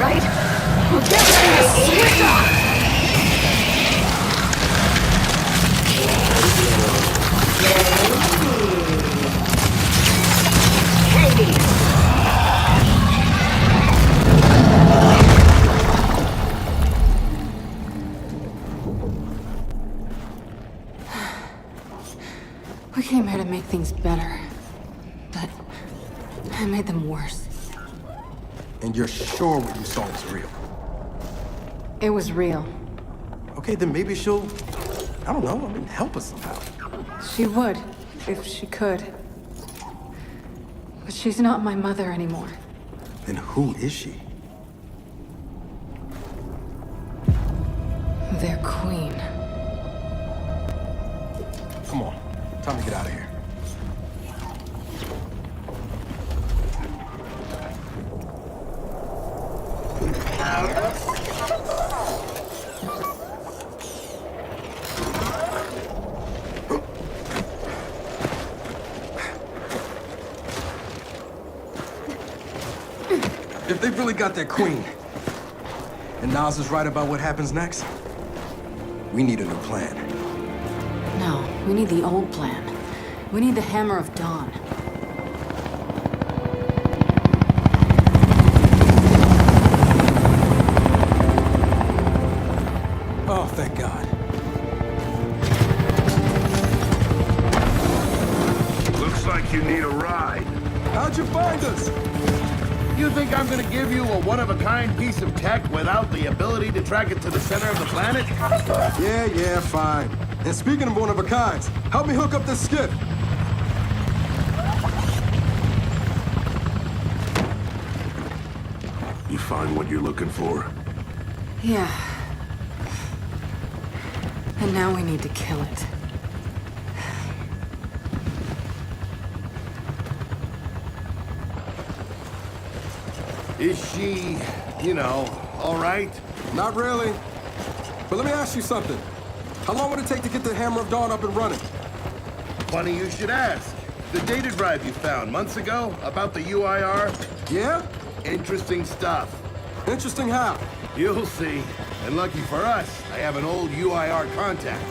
right? Well, get ready to switch off! Candy! We came here to make things better, but I made them worse. And you're sure what you saw was real? It was real. Okay, then maybe she'll, I don't know, help us somehow. She would, if she could. But she's not my mother anymore. Then who is she? Their queen. Come on, time to get out of here. If they've really got their queen, and Nas is right about what happens next, we need a new plan. No, we need the old plan. We need the Hammer of Dawn. Oh, thank God. Looks like you need a ride. How'd you find us? You think I'm gonna give you a one-of-a-kind piece of tech without the ability to track it to the center of the planet? Yeah, fine. And speaking of one-of-a-kinds, help me hook up this skiff. You find what you're looking for? Yeah. And now we need to kill it. Is she, all right? Not really. But let me ask you something. How long would it take to get the Hammer of Dawn up and running? Funny you should ask. The data drive you found months ago about the UIR? Yeah? Interesting stuff. Interesting how? You'll see. And lucky for us, I have an old UIR contact.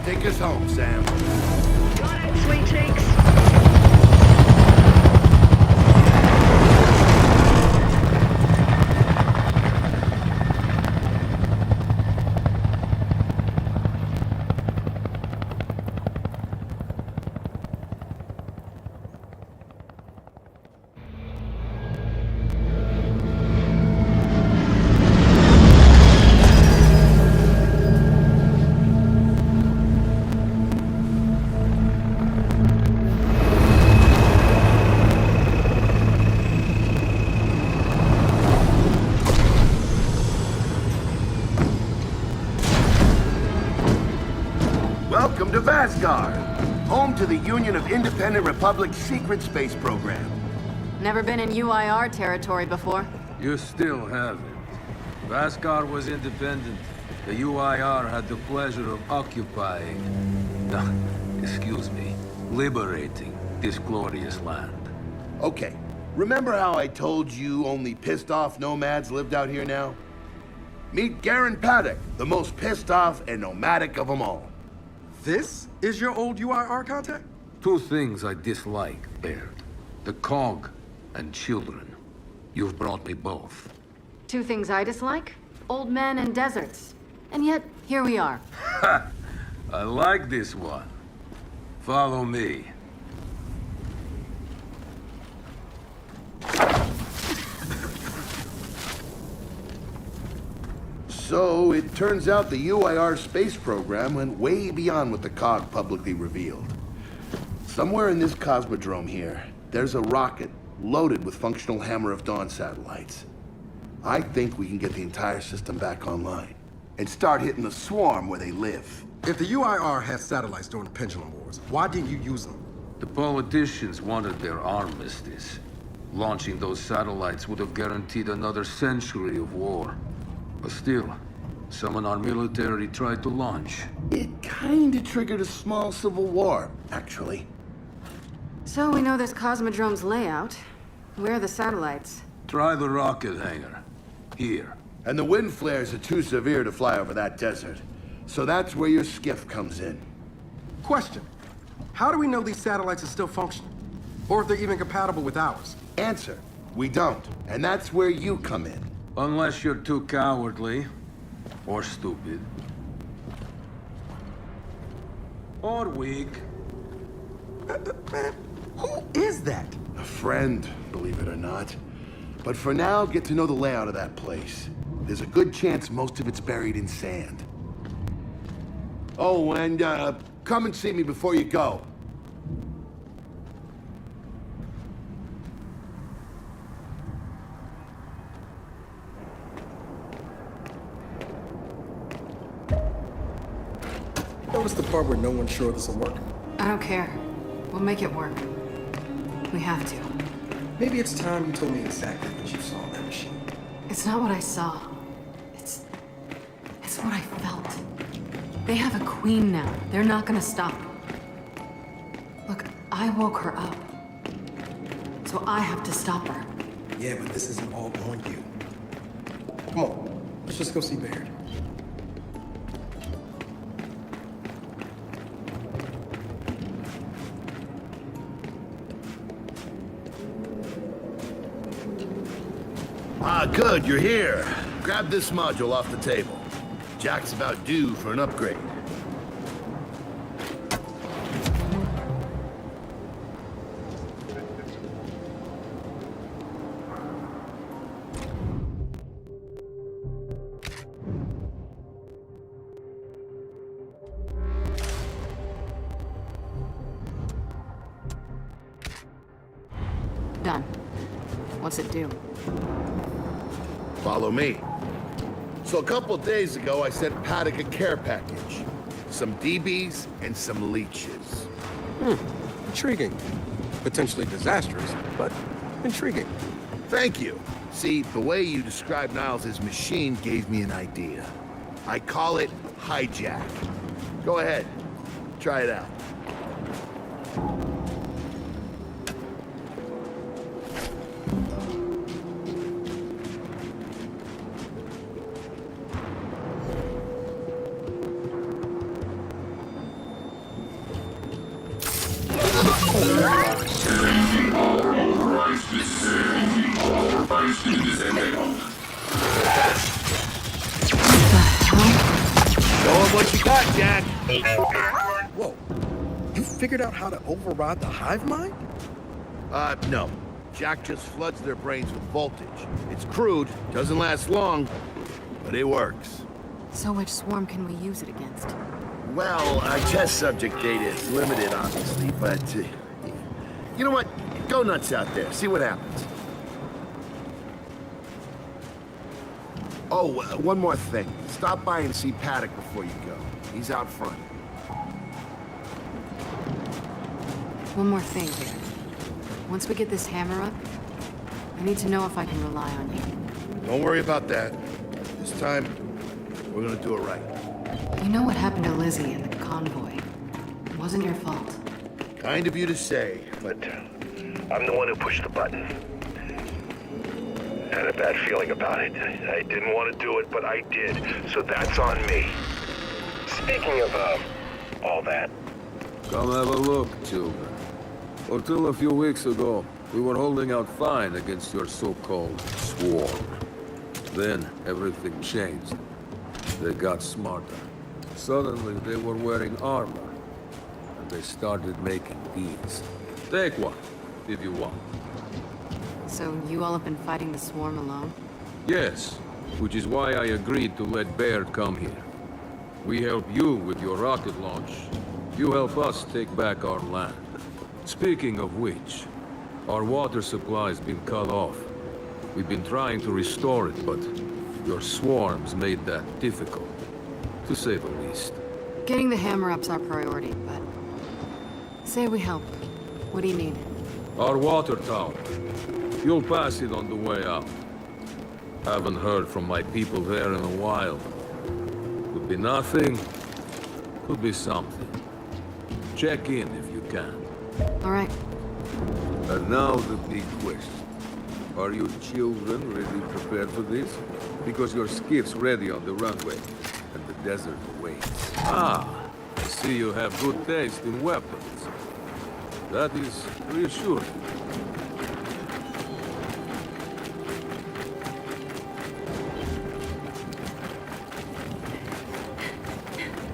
Take us home, Sam. Got it, sweet cheeks. Welcome to Vasgar, home to the Union of Independent Republic's secret space program. Never been in UIR territory before? You still haven't. Vasgar was independent. The UIR had the pleasure of occupying... No, excuse me, liberating this glorious land. Okay, remember how I told you only pissed-off nomads lived out here now? Meet Garen Paddock, the most pissed-off and nomadic of them all. This is your old UIR contact? Two things I dislike, Baird. The cog and children. You've brought me both. Two things I dislike? Old men and deserts. And yet, here we are. I like this one. Follow me. So, it turns out the UIR space program went way beyond what the COG publicly revealed. Somewhere in this cosmodrome here, there's a rocket loaded with functional Hammer of Dawn satellites. I think we can get the entire system back online and start hitting the swarm where they live. If the UIR had satellites during the Pendulum Wars, why didn't you use them? The politicians wanted their armistice. Launching those satellites would have guaranteed another century of war. But still, some in our military tried to launch. It kinda triggered a small civil war, actually. So we know this Cosmodrome's layout. Where are the satellites? Try the rocket hangar. Here. And the wind flares are too severe to fly over that desert. So that's where your skiff comes in. Question. How do we know these satellites are still functioning? Or if they're even compatible with ours? Answer, we don't. And that's where you come in. Unless you're too cowardly. Or stupid. Or weak. Man, who is that? A friend, believe it or not. But for now, get to know the layout of that place. There's a good chance most of it's buried in sand. Oh, and come and see me before you go. Notice the part where no one's sure this will work? I don't care. We'll make it work. We have to. Maybe it's time you told me exactly what you saw in that machine. It's not what I saw. It's what I felt. They have a queen now. They're not gonna stop. Look, I woke her up. So I have to stop her. Yeah, but this isn't all on you. Come on, let's just go see Baird. Ah, good, you're here. Grab this module off the table. Jack's about due for an upgrade. Done. What's it do? Follow me. So a couple days ago, I sent Paddock a care package. Some DBs and some leeches. Intriguing. Potentially disastrous, but intriguing. Thank you. See, the way you described Niles' machine gave me an idea. I call it hijack. Go ahead. Try it out. Show 'em what you got, Jack. Whoa. You figured out how to override the hive mind? No. Jack just floods their brains with voltage. It's crude, doesn't last long, but it works. So which swarm can we use it against? Well, our test subject data is limited, obviously, but... you know what? Go nuts out there. See what happens. Oh, one more thing. Stop by and see Paddock before you go. He's out front. One more thing here. Once we get this hammer up, I need to know if I can rely on you. Don't worry about that. This time, we're gonna do it right. You know what happened to Lizzie in the convoy? It wasn't your fault. Kind of you to say, but I'm the one who pushed the button. I had a bad feeling about it. I didn't want to do it, but I did. So that's on me. Speaking of, all that. Come have a look, children. Until a few weeks ago, we were holding out fine against your so-called swarm. Then, everything changed. They got smarter. Suddenly, they were wearing armor. And they started making these. Take one, if you want. So you all have been fighting the swarm alone? Yes, which is why I agreed to let Baird come here. We help you with your rocket launch. You help us take back our land. Speaking of which, our water supply's been cut off. We've been trying to restore it, but your swarms made that difficult, to say the least. Getting the hammer up's our priority, but... Say we help. What do you need? Our water tower. You'll pass it on the way out. Haven't heard from my people there in a while. Could be nothing, could be something. Check in if you can. All right. And now the big question. Are you children really prepared for this? Because your skiff's ready on the runway, and the desert awaits. Ah, I see you have good taste in weapons. That is reassuring.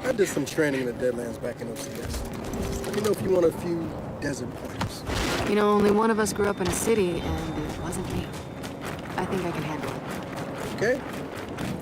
I did some training in the Deadlands back in OCS. Let me know if you want a few desert pointers. You know, only one of us grew up in a city, and it wasn't me. I think I can handle it. Okay?